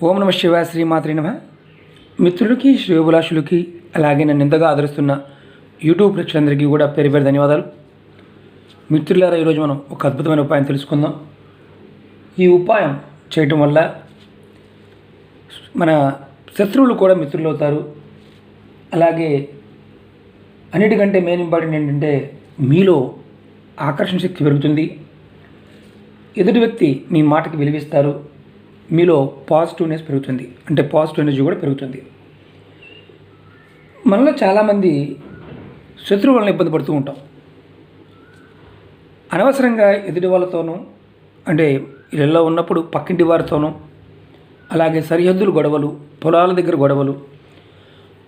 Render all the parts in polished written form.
ఓం నమ శివాయ, శ్రీమాత్రే నమః. మిత్రులకి, శ్రేయోభిలాషులకి, అలాగే నన్ను ఎంతగా ఆదరిస్తున్న యూట్యూబ్ ప్రేక్షకులందరికీ కూడా పేరు పేరు ధన్యవాదాలు. మిత్రులారా, ఈరోజు మనం ఒక అద్భుతమైన ఉపాయం తెలుసుకుందాం. ఈ ఉపాయం చేయటం వల్ల మన శత్రువులు కూడా మిత్రులు అవుతారు. అలాగే అన్నిటికంటే మెయిన్ ఇంపార్టెంట్ ఏంటంటే మీలో ఆకర్షణ శక్తి పెరుగుతుంది. ఎదుటి వ్యక్తి మీ మాటకి విలువిస్తారు. మీలో పాజిటివ్నెస్ పెరుగుతుంది, అంటే పాజిటివ్ ఎనర్జీ కూడా పెరుగుతుంది. మనలో చాలామంది శత్రువు వలన ఇబ్బంది పడుతూ ఉంటాం. అనవసరంగా ఎదుటి వాళ్ళతోనూ, అంటే ఇళ్ళల్లో ఉన్నప్పుడు పక్కింటి వారితోనూ, అలాగే సరిహద్దులు గొడవలు, పొలాల దగ్గర గొడవలు,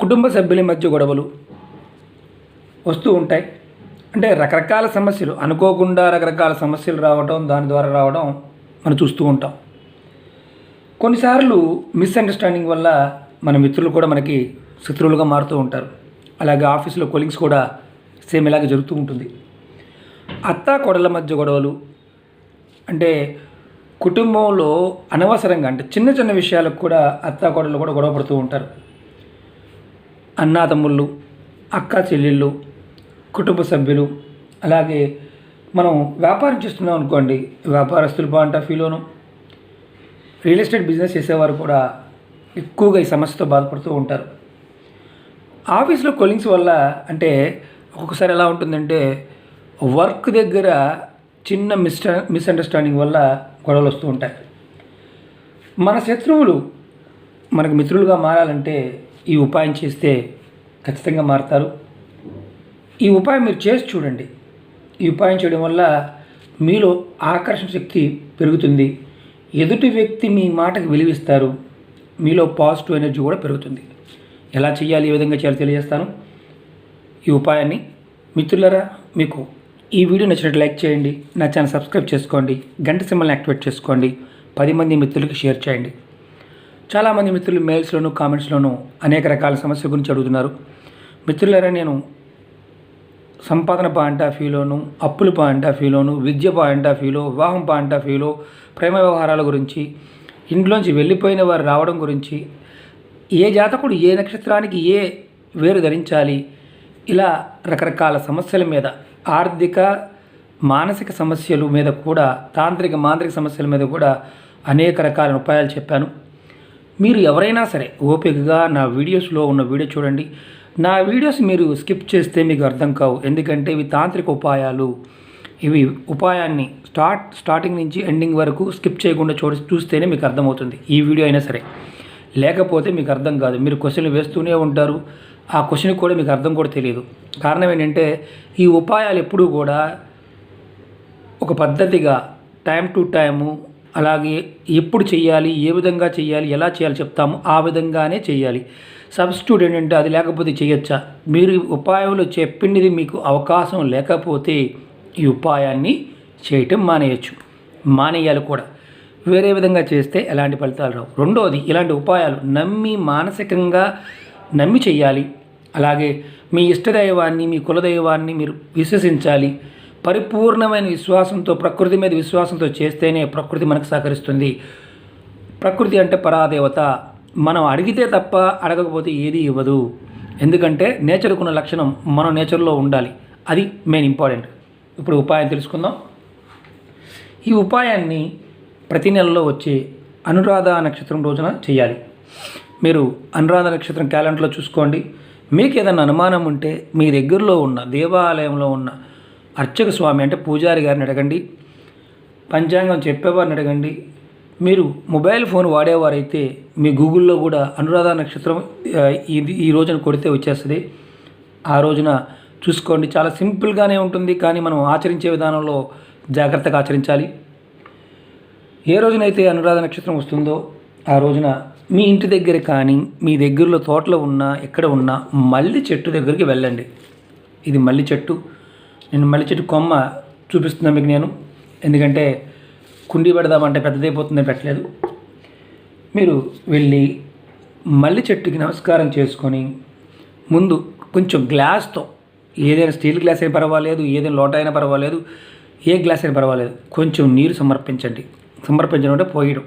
కుటుంబ సభ్యుల మధ్య గొడవలు వస్తూ ఉంటాయి. అంటే రకరకాల సమస్యలు, అనుకోకుండా రకరకాల సమస్యలు రావడం, దాని ద్వారా రావడం మనం చూస్తూ ఉంటాం. కొన్నిసార్లు మిస్అండర్స్టాండింగ్ వల్ల మన మిత్రులు కూడా మనకి శత్రువులుగా మారుతూ ఉంటారు. అలాగే ఆఫీసులో కొలీగ్స్ కూడా సేమ్ ఇలాగే జరుగుతూ ఉంటుంది. అత్తా కోడళ్ళ మధ్య గొడవలు, అంటే కుటుంబంలో అనవసరంగా, అంటే చిన్న చిన్న విషయాలకు కూడా అత్తా కోడళ్ళు కూడా గొడవ పడుతూ ఉంటారు. అన్నాతమ్ముళ్ళు, అక్క చెల్లెళ్ళు, కుటుంబ సభ్యులు, అలాగే మనం వ్యాపారం చేస్తున్నాం అనుకోండి, వ్యాపారస్తులు పాయింట్ ఆఫ్ వ్యూలోను, రియల్ ఎస్టేట్ బిజినెస్ చేసేవారు కూడా ఎక్కువగా ఈ సమస్యతో బాధపడుతూ ఉంటారు. ఆఫీస్లో కొలీగ్స్ వల్ల, అంటే ఒక్కొక్కసారి ఎలా ఉంటుందంటే వర్క్ దగ్గర చిన్న మిస్అండర్స్టాండింగ్ వల్ల గొడవలు వస్తూ ఉంటాయి. మన శత్రువులు మనకు మిత్రులుగా మారాలంటే ఈ ఉపాయం చేస్తే ఖచ్చితంగా మారుతారు. ఈ ఉపాయం మీరు చేసి చూడండి. ఈ ఉపాయం చేయడం వల్ల మీలో ఆకర్షణ శక్తి పెరుగుతుంది. ఎదుటి వ్యక్తి మీ మాటకు విలువిస్తారు. మీలో పాజిటివ్ ఎనర్జీ కూడా పెరుగుతుంది. ఎలా చేయాలి, ఏ విధంగా చేయాలో తెలియజేస్తాను. ఈ ఉపాయాన్ని మిత్రులారా, మీకు ఈ వీడియో నచ్చినట్టు లైక్ చేయండి, నా ఛానల్ సబ్స్క్రైబ్ చేసుకోండి, గంట సింబల్ని యాక్టివేట్ చేసుకోండి, 10 మంది మిత్రులకి షేర్ చేయండి. చాలామంది మిత్రులు మెయిల్స్లోను, కామెంట్స్లోనూ అనేక రకాల సమస్యల గురించి అడుగుతున్నారు. మిత్రులారా, నేను సంపాదన పాయింట్ ఆఫ్ వ్యూలోను, అప్పుల పాయింట్ ఆఫ్ వ్యూలోను, విద్య పాయింట్ ఆఫ్ వ్యూలో, వివాహం పాయింట్ ఆఫ్ వ్యూలో, ప్రేమ వ్యవహారాల గురించి, ఇంట్లోంచి వెళ్ళిపోయిన వారు రావడం గురించి, ఏ జాతకుడు ఏ నక్షత్రానికి ఏ వేరు ధరించాలి, ఇలా రకరకాల సమస్యల మీద, ఆర్థిక మానసిక సమస్యల మీద కూడా, తాంత్రిక మాంత్రిక సమస్యల మీద కూడా అనేక రకాల ఉపాయాలు చెప్పాను. మీరు ఎవరైనా సరే ఓపికగా నా వీడియోస్లో ఉన్న వీడియో చూడండి. నా వీడియోస్ మీరు స్కిప్ చేస్తే మీకు అర్థం కావు, ఎందుకంటే ఇవి తాంత్రిక ఉపాయాలు. ఇవి ఉపాయాన్ని స్టార్టింగ్ నుంచి ఎండింగ్ వరకు స్కిప్ చేయకుండా చూస్తేనే మీకు అర్థమవుతుంది. ఈ వీడియో అయినా సరే, లేకపోతే మీకు అర్థం కాదు. మీరు క్వశ్చన్లు వేస్తూనే ఉంటారు, ఆ క్వశ్చన్కి కూడా మీకు అర్థం కూడా తెలియదు. కారణం ఏంటంటే ఈ ఉపాయాలు ఎప్పుడూ కూడా ఒక పద్ధతిగా టైం టు టైము, అలాగే ఎప్పుడు చేయాలి, ఏ విధంగా చేయాలి, ఎలా చేయాలి చెప్తాము, ఆ విధంగానే చేయాలి. సబ్స్టిట్యూట్ ఏంటంటే అది లేకపోతే చేయొచ్చా? మీరు ఉపాయంలో చెప్పింది మీకు అవకాశం లేకపోతే ఈ ఉపాయాన్ని చేయటం మానేయాలి కూడా. వేరే విధంగా చేస్తే ఎలాంటి ఫలితాలు రావు. రెండోది, ఇలాంటి ఉపాయాలు మానసికంగా నమ్మి చేయాలి. అలాగే మీ ఇష్టదైవాన్ని, మీ కులదైవాన్ని మీరు విశ్వసించాలి. పరిపూర్ణమైన విశ్వాసంతో, ప్రకృతి మీద విశ్వాసంతో చేస్తేనే ప్రకృతి మనకు సహకరిస్తుంది. ప్రకృతి అంటే పరాదేవత. మనం అడిగితే తప్ప అడగకపోతే ఏది ఇవ్వదు. ఎందుకంటే నేచర్కున్న లక్షణం మనం నేచర్లో ఉండాలి. అది మెయిన్ ఇంపార్టెంట్. ఇప్పుడు ఉపాయం తెలుసుకుందాం. ఈ ఉపాయాన్ని ప్రతి నెలలో వచ్చే అనురాధ నక్షత్రం రోజున చేయాలి. మీరు అనురాధ నక్షత్రం క్యాలెండర్లో చూసుకోండి. మీకు ఏదైనా అనుమానం ఉంటే మీ దగ్గరలో ఉన్న దేవాలయంలో ఉన్న అర్చక స్వామి, అంటే పూజారి గారిని అడగండి, పంచాంగం చెప్పేవారిని అడగండి. మీరు మొబైల్ ఫోన్ వాడేవారైతే మీ గూగుల్లో కూడా అనురాధ నక్షత్రం ఈ రోజున కొడితే వచ్చేస్తుంది. ఆ రోజున చూసుకోండి. చాలా సింపుల్గానే ఉంటుంది, కానీ మనం ఆచరించే విధానంలో జాగ్రత్తగా ఆచరించాలి. ఏ రోజునైతే అనురాధ నక్షత్రం వస్తుందో ఆ రోజున మీ ఇంటి దగ్గర కానీ, మీ దగ్గరలో తోటలో ఉన్నా, ఎక్కడ ఉన్నా మల్లి చెట్టు దగ్గరికి వెళ్ళండి. ఇది మల్లి చెట్టు. నేను మల్లి చెట్టు కొమ్మ చూపిస్తున్నాను మీకు నేను, ఎందుకంటే కుండీ పెడదామంటే పెద్దదైపోతుందని పెట్టలేదు. మీరు వెళ్ళి మల్లి చెట్టుకి నమస్కారం చేసుకొని ముందు కొంచెం గ్లాస్తో, ఏదైనా స్టీల్ గ్లాస్ అయినా పర్వాలేదు, ఏదైనా లోట అయినా పర్వాలేదు, ఏ గ్లాస్ అయినా పర్వాలేదు, కొంచెం నీరు సమర్పించండి. సమర్పించడం అంటే పోయడం.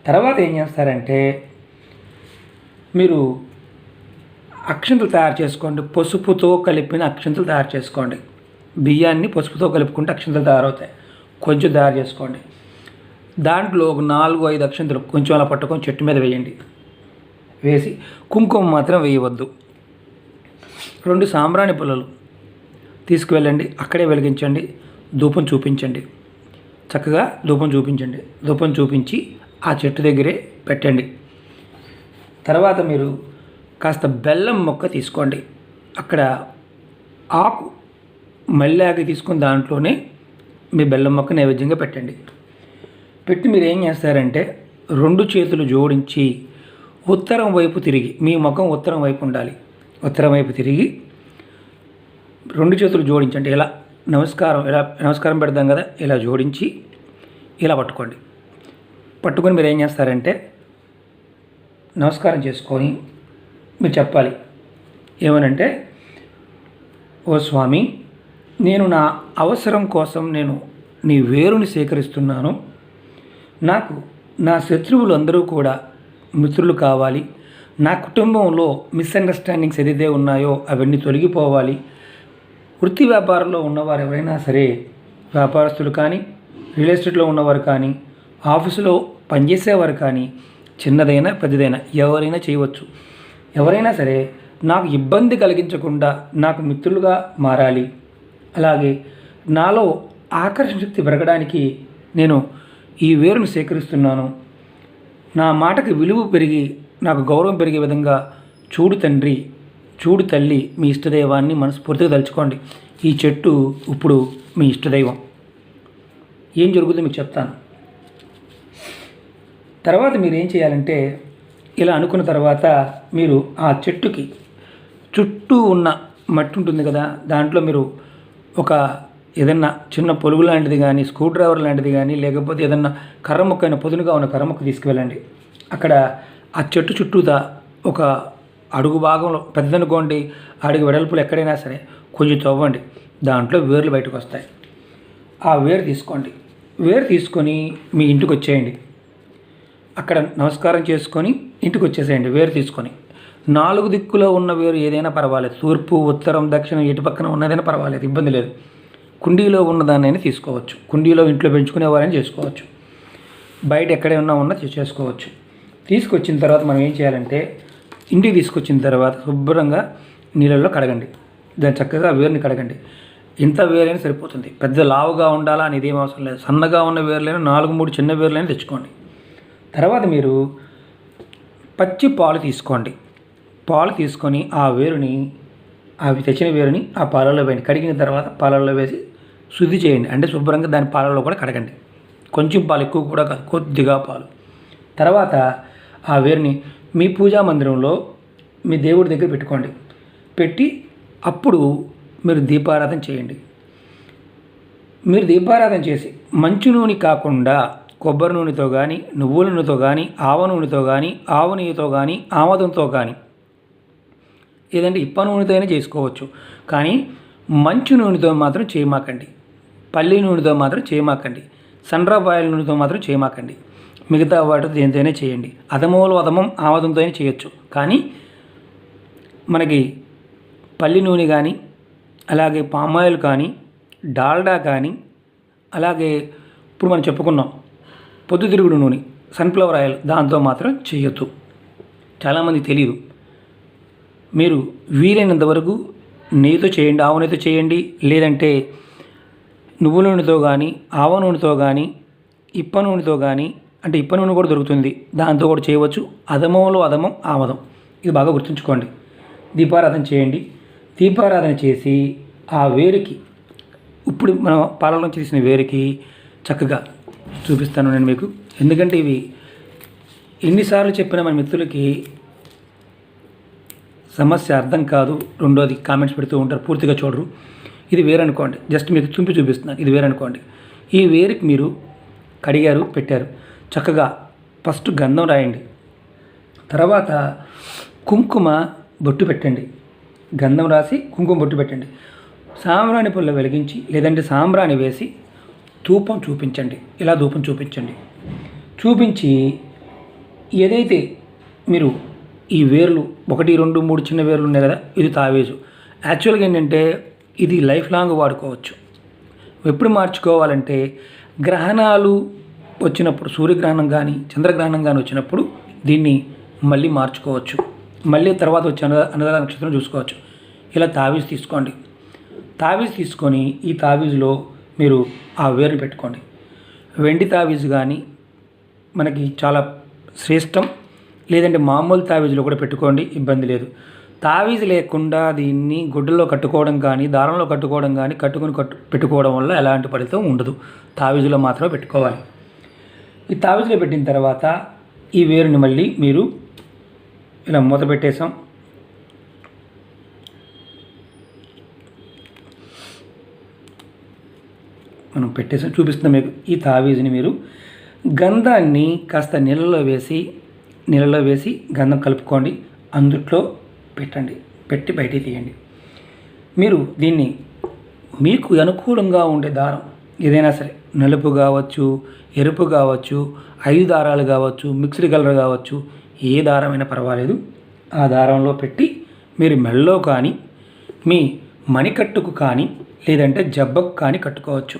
తర్వాత ఏం చేస్తారంటే మీరు అక్షంతలు తయారు చేసుకోండి. పసుపుతో కలిపిన అక్షంతలు తయారు చేసుకోండి. బియ్యాన్ని పసుపుతో కలుపుకుంటే అక్షంతలు తయారవుతాయి. కొంచెం తయారు చేసుకోండి. దాంట్లో ఒక 4-5 అక్షంతలు కొంచెం అలా పట్టుకొని చెట్టు మీద వేయండి. వేసి కుంకుమ మాత్రం వేయవద్దు. 2 సాంబ్రాణి పుల్లలు తీసుకువెళ్ళండి. అక్కడే వెలిగించండి. ధూపం చూపించండి. చక్కగా ధూపం చూపించండి. ధూపం చూపించి ఆ చెట్టు దగ్గరే పెట్టండి. తర్వాత మీరు కాస్త బెల్లం మొక్క తీసుకోండి. అక్కడ ఆకు మల్లాకి తీసుకుని దాంట్లోనే మీ బెల్లం మొక్క నైవేద్యంగా పెట్టండి. పెట్టి మీరు ఏం చేస్తారంటే 2 చేతులు జోడించి ఉత్తరం వైపు తిరిగి, మీ ముఖం ఉత్తరం వైపు ఉండాలి. ఉత్తరం వైపు తిరిగి 2 చేతులు జోడించండి. ఇలా నమస్కారం పెడతాం కదా, ఇలా జోడించి ఇలా పట్టుకోండి. పట్టుకొని మీరు ఏం చేస్తారంటే నమస్కారం చేసుకొని మీరు చెప్పాలి. ఏమనంటే, ఓ స్వామి, నేను నా అవసరం కోసం నేను నీ వేరుని సేకరిస్తున్నాను. నాకు నా శత్రువులు అందరూ కూడా మిత్రులు కావాలి. నా కుటుంబంలో మిస్అండర్స్టాండింగ్స్ ఏదైతే ఉన్నాయో అవన్నీ తొలగిపోవాలి. వృత్తి వ్యాపారంలో ఉన్నవారు ఎవరైనా సరే, వ్యాపారస్తులు కానీ, రియల్ ఎస్టేట్లో ఉన్నవారు కానీ, ఆఫీసులో పనిచేసేవారు కానీ, చిన్నదైనా పెద్దదైనా ఎవరైనా చేయవచ్చు. ఎవరైనా సరే నాకు ఇబ్బంది కలిగించకుండా నాకు మిత్రులుగా మారాలి. అలాగే నాలో ఆకర్షణ శక్తి పెరగడానికి నేను ఈ వేరును సేకరిస్తున్నాను. నా మాటకి విలువ పెరిగి నాకు గౌరవం పెరిగే విధంగా చూడు తండ్రి, చూడు తల్లి, మీ ఇష్టదైవాన్ని మనస్ఫూర్తిగా తలుచుకోండి. ఈ చెట్టు ఇప్పుడు మీ ఇష్టదైవం. ఏం జరుగుతుందో మీకు చెప్తాను. తర్వాత మీరు ఏం చేయాలంటే, ఇలా అనుకున్న తర్వాత మీరు ఆ చెట్టుకి చుట్టూ ఉన్న మట్టి ఉంటుంది కదా, దాంట్లో మీరు ఒక ఏదన్నా చిన్న పొలుగు లాంటిది కానీ, స్క్రూ డ్రైవర్ లాంటిది కానీ, లేకపోతే ఏదన్నా కర్ర ముక్క అయినా పొదునుగా ఉన్న కర్ర ముక్క తీసుకువెళ్ళండి. అక్కడ ఆ చెట్టు చుట్టూతా ఒక అడుగు భాగంలో పెద్దనుకోండి, అడుగు వెడల్పులు ఎక్కడైనా సరే కొంచెం తవ్వండి. దాంట్లో వేర్లు బయటకు వస్తాయి. ఆ వేరు తీసుకోండి. వేరు తీసుకొని మీ ఇంటికి వచ్చేయండి. అక్కడ నమస్కారం చేసుకొని ఇంటికి వచ్చేసేయండి. వేరు తీసుకొని 4 దిక్కులో ఉన్న వేరు ఏదైనా పర్వాలేదు. తూర్పు, ఉత్తరం, దక్షిణం ఎటు పక్కన ఉన్నదైనా పర్వాలేదు, ఇబ్బంది లేదు. కుండీలో ఉన్నదాన్నైనా తీసుకోవచ్చు. కుండీలో ఇంట్లో పెంచుకునేవారైనా చేసుకోవచ్చు. బయట ఎక్కడైనా ఉన్నా చేసుకోవచ్చు. తీసుకొచ్చిన తర్వాత మనం ఏం చేయాలంటే, ఇంటికి తీసుకొచ్చిన తర్వాత శుభ్రంగా నీళ్ళల్లో కడగండి. దాన్ని చక్కగా వేరుని కడగండి. ఇంత వేరైనా సరిపోతుంది. పెద్ద లావుగా ఉండాలా అనేది ఏం అవసరం లేదు. సన్నగా ఉన్న వేర్లైనా 4-3 చిన్న వేర్లైనా తెచ్చుకోండి. తర్వాత మీరు పచ్చి పాలు తీసుకోండి. పాలు తీసుకొని ఆ వేరుని, అవి తెచ్చిన వేరుని ఆ పాలల్లో వేయండి. కడిగిన తర్వాత పాలల్లో వేసి శుద్ధి చేయండి. అంటే శుభ్రంగా దాని పాలల్లో కూడా కడగండి. కొంచెం పాలు, ఎక్కువ కూడా కాదు, కొద్దిగా పాలు. తర్వాత ఆ వేరుని మీ పూజా మందిరంలో మీ దేవుడి దగ్గర పెట్టుకోండి. పెట్టి అప్పుడు మీరు దీపారాధన చేయండి. మీరు దీపారాధన చేసి మంచు నూనె కాకుండా కొబ్బరి నూనెతో కానీ, నువ్వుల నూనెతో కానీ, ఆవ నూనెతో కానీ, ఆవు నెయ్యితో కానీ, ఆమదంతో కానీ, ఏదంటే ఇప్ప నూనెతో అయినా చేసుకోవచ్చు. కానీ మంచు నూనెతో మాత్రం చేయమాకండి. పల్లి నూనెతో మాత్రం చేయమాకండి. సన్‌డ్రాప్ ఆయిల్ నూనెతో మాత్రం చేయమాకండి. మిగతా వాటితో దేనితోనే చేయండి. అధమోలు అధమం ఆమదంతో అయినా చేయొచ్చు. కానీ మనకి పల్లి నూనె కానీ, అలాగే పామాయిల్ కానీ, డాల్డా కానీ, అలాగే ఇప్పుడు మనం చెప్పుకున్నాం పొద్దుతిరుగుడు నూనె, సన్ఫ్లవర్ ఆయిల్, దాంతో మాత్రం చేయొద్దు. చాలామంది తెలియదు. మీరు వీలైనంత వరకు నెయ్యితో చేయండి, ఆవు నెయ్యితో చేయండి. లేదంటే నువ్వుల నూనెతో కానీ, ఆవ నూనెతో కానీ, ఇప్ప నూనెతో కానీ, అంటే ఇప్ప నూనె కూడా దొరుకుతుంది, దాంతో కూడా చేయవచ్చు. అధమంలో అధమం ఆమదం, ఇది బాగా గుర్తుంచుకోండి. దీపారాధన చేయండి. దీపారాధన చేసి ఆ వేరుకి, ఇప్పుడు మనం పాలల నుంచి తీసిన వేరుకి చక్కగా చూపిస్తాను నేను మీకు. ఎందుకంటే ఇవి ఎన్నిసార్లు చెప్పినా మన మిత్రులకి సమస్య అర్థం కాదు. రెండోది కామెంట్స్ పెడుతూ ఉంటారు, పూర్తిగా చూడరు. ఇది వేరనుకోండి, జస్ట్ మీకు చూపిస్తున్నాను. ఇది వేరనుకోండి. ఈ వేరుకి మీరు కడిగారు, పెట్టారు. చక్కగా ఫస్ట్ గంధం రాయండి. తర్వాత కుంకుమ బొట్టు పెట్టండి. గంధం రాసి కుంకుమ బొట్టు పెట్టండి. సాంబ్రాణి పుల్ల వెలిగించి, లేదంటే సాంబ్రాణి వేసి ధూపం చూపించండి. ఇలా ధూపం చూపించండి. చూపించి ఏదైతే మీరు ఈ వేర్లు 1, 2, 3 చిన్న వేర్లు ఉన్నాయి కదా, ఇది తావేజు. యాక్చువల్గా ఏంటంటే ఇది లైఫ్ లాంగ్ వాడుకోవచ్చు. ఎప్పుడు మార్చుకోవాలంటే గ్రహణాలు వచ్చినప్పుడు, సూర్యగ్రహణం కానీ చంద్రగ్రహణం కానీ వచ్చినప్పుడు దీన్ని మళ్ళీ మార్చుకోవచ్చు. మళ్ళీ తర్వాత వచ్చే అనురాధ నక్షత్రం చూసుకోవచ్చు. ఇలా తావీజ్ తీసుకోండి. తావీజ్ తీసుకొని ఈ తావీజ్లో మీరు ఆ వేరుని పెట్టుకోండి. వెండి తావీజ్ కానీ మనకి చాలా శ్రేష్టం, లేదంటే మామూలు తావీజులో కూడా పెట్టుకోండి, ఇబ్బంది లేదు. తావీజ్ లేకుండా దీన్ని గుడ్డలో కట్టుకోవడం కానీ దారంలో కట్టుకోవడం కానీ పెట్టుకోవడం వల్ల ఎలాంటి ఫలితం ఉండదు. తావీజులో మాత్రమే పెట్టుకోవాలి. ఈ తావీజులో పెట్టిన తర్వాత ఈ వేరుని మళ్ళీ మీరు ఇలా మూత పెట్టేసాం. మనం పెట్టేసాం, చూపిస్తున్నాం మీకు. ఈ తావీజుని మీరు గంధాన్ని కాస్త నీళ్ళలో వేసి గంధం కలుపుకోండి, అందుట్లో పెట్టండి, పెట్టి బయటికి తీయండి. మీరు దీన్ని మీకు అనుకూలంగా ఉండే దారం ఏదైనా సరే, నలుపు కావచ్చు, ఎరుపు కావచ్చు, 5 దారాలు కావచ్చు, మిక్స్డ్ కలర్ కావచ్చు, ఏ దారమైనా పర్వాలేదు, ఆ దారంలో పెట్టి మీరు మెడలో కానీ మీ మణికట్టుకు కానీ లేదంటే జబ్బకు కానీ కట్టుకోవచ్చు,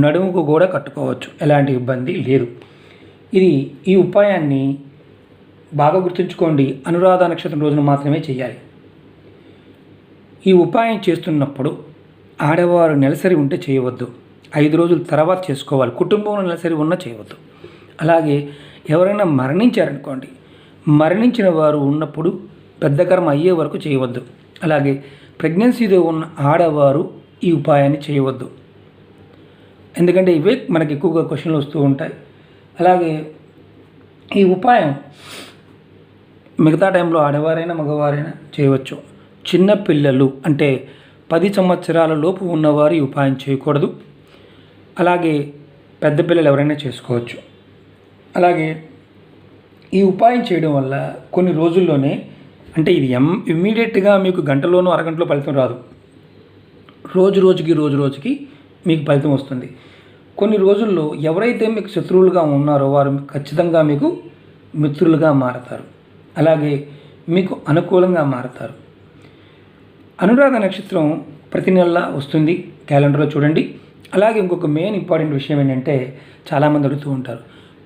నడుముకు కూడా కట్టుకోవచ్చు, ఎలాంటి ఇబ్బంది లేదు. ఈ ఉపాయాన్ని బాగా గుర్తుంచుకోండి, అనురాధ నక్షత్రం రోజున మాత్రమే చేయాలి. ఈ ఉపాయం చేస్తున్నప్పుడు ఆడవారు నెలసరి ఉంటే చేయవద్దు, 5 రోజుల తర్వాత చేసుకోవాలి. కుటుంబంలో నెలసరి ఉన్నా చేయవద్దు. అలాగే ఎవరైనా మరణించారనుకోండి, మరణించిన వారు ఉన్నప్పుడు పెద్ద కర్మ అయ్యే వరకు చేయవద్దు. అలాగే ప్రెగ్నెన్సీలో ఉన్న ఆడవారు ఈ ఉపాయాన్ని చేయవద్దు, ఎందుకంటే ఇవే మనకి ఎక్కువగా క్వశ్చన్లు వస్తూ ఉంటాయి. అలాగే ఈ ఉపాయం మిగతా టైంలో ఆడవారైనా మగవారైనా చేయవచ్చు. చిన్న పిల్లలు అంటే 10 సంవత్సరాల లోపు ఉన్నవారు ఈ ఉపాయం చేయకూడదు. అలాగే పెద్ద పిల్లలు ఎవరైనా చేసుకోవచ్చు. అలాగే ఈ ఉపాయం చేయడం వల్ల కొన్ని రోజుల్లోనే, అంటే ఇది ఇమ్మీడియట్గా మీకు గంటలోనో అరగంటలో ఫలితం రాదు, రోజు రోజుకి మీకు ఫలితం వస్తుంది. కొన్ని రోజుల్లో ఎవరైతే మీకు శత్రువులుగా ఉన్నారో వారు ఖచ్చితంగా మీకు మిత్రులుగా మారతారు. అలాగే మీకు అనుకూలంగా మారతారు. అనురాధ నక్షత్రం ప్రతి నెల వస్తుంది, క్యాలెండర్లో చూడండి. అలాగే ఇంకొక మెయిన్ ఇంపార్టెంట్ విషయం ఏంటంటే, చాలామంది అడుగుతూ ఉంటారు,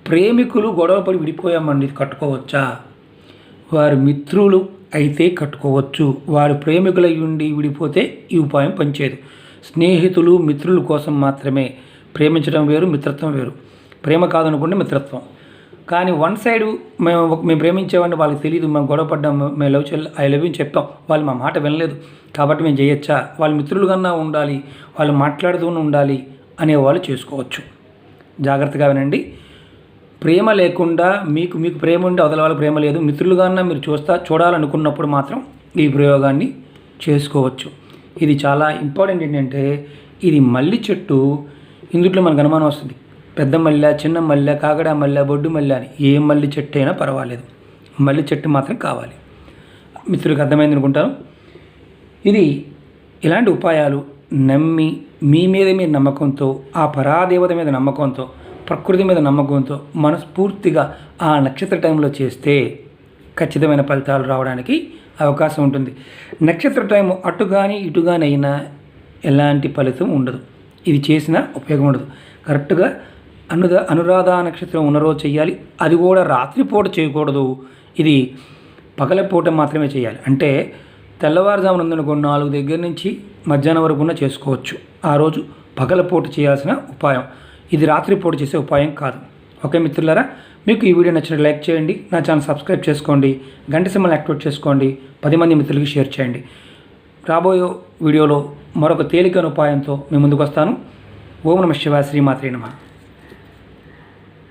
ప్రేమికులు గొడవపడి విడిపోయామండి, ఇది కట్టుకోవచ్చా? వారు మిత్రులు అయితే కట్టుకోవచ్చు. వారు ప్రేమికులై ఉండి విడిపోతే ఈ ఉపాయం పనిచేయదు. స్నేహితులు మిత్రుల కోసం మాత్రమే. ప్రేమించడం వేరు, మిత్రత్వం వేరు. ప్రేమ కాదనుకోండి, మిత్రత్వం. కానీ వన్ సైడ్ మేము ప్రేమించేవాడిని వాళ్ళకి తెలియదు, మేము గొడవపడ్డాం, మేము ఐ లవ్ యూ చెప్పాం, వాళ్ళు మా మాట వినలేదు కాబట్టి మేము చేయొచ్చా? వాళ్ళు మిత్రులు కన్నా ఉండాలి, వాళ్ళు మాట్లాడుతూనే ఉండాలి అనేవాళ్ళు చేసుకోవచ్చు. జాగ్రత్తగా వినండి. ప్రేమ లేకుండా మీకు ప్రేమ ఉండి అవతల వాళ్ళకి ప్రేమ లేదు, మిత్రులుగాన్నా మీరు చూడాలనుకున్నప్పుడు మాత్రం ఈ ప్రయోగాన్ని చేసుకోవచ్చు. ఇది చాలా ఇంపార్టెంట్. ఏంటంటే ఇది మల్లి చెట్టు. ఇందుట్లో మనకు అనుమానం వస్తుంది, పెద్ద మల్లె, చిన్న మల్లె, కాగడ మల్లె, బొడ్డు మల్లె అని. ఏ మల్లి చెట్టు అయినా పర్వాలేదు, మల్లి చెట్టు మాత్రం కావాలి. మిత్రులకు అర్థమైంది అనుకుంటాను. ఇది ఇలాంటి ఉపాయాలు నమ్మి మీ మీద మీరు నమ్మకంతో, ఆ పరాదేవత మీద నమ్మకంతో, ప్రకృతి మీద నమ్మకంతో మనస్ఫూర్తిగా ఆ నక్షత్ర టైంలో చేస్తే ఖచ్చితమైన ఫలితాలు రావడానికి అవకాశం ఉంటుంది. నక్షత్ర టైం అటు కానీ ఇటు కానీ అయినా ఎలాంటి ఫలితం ఉండదు, ఇది చేసినా ఉపయోగం ఉండదు. కరెక్ట్గా అనురాధ నక్షత్రం ఉన్న రోజు చేయాలి. అది కూడా రాత్రిపూట చేయకూడదు, ఇది పగలపూట మాత్రమే చేయాలి. అంటే తెల్లవారుజామున ఉందనుకో 4 దగ్గర నుంచి మధ్యాహ్నం వరకు ఉన్న చేసుకోవచ్చు. ఆ రోజు పగలపూట చేయాల్సిన ఉపాయం, ఇది రాత్రిపూట చేసే ఉపాయం కాదు. ఓకే మిత్రులారా, మీకు ఈ వీడియో నచ్చినట్టు లైక్ చేయండి, నా ఛానల్ సబ్స్క్రైబ్ చేసుకోండి, గంట సింబల్ యాక్టివేట్ చేసుకోండి, 10 మంది మిత్రులకి షేర్ చేయండి. రాబోయే వీడియోలో మరొక తేలికైన ఉపాయంతో మీ ముందుకు వస్తాను. ఓం నమః శివాయ, శ్రీమాత్రే నమః.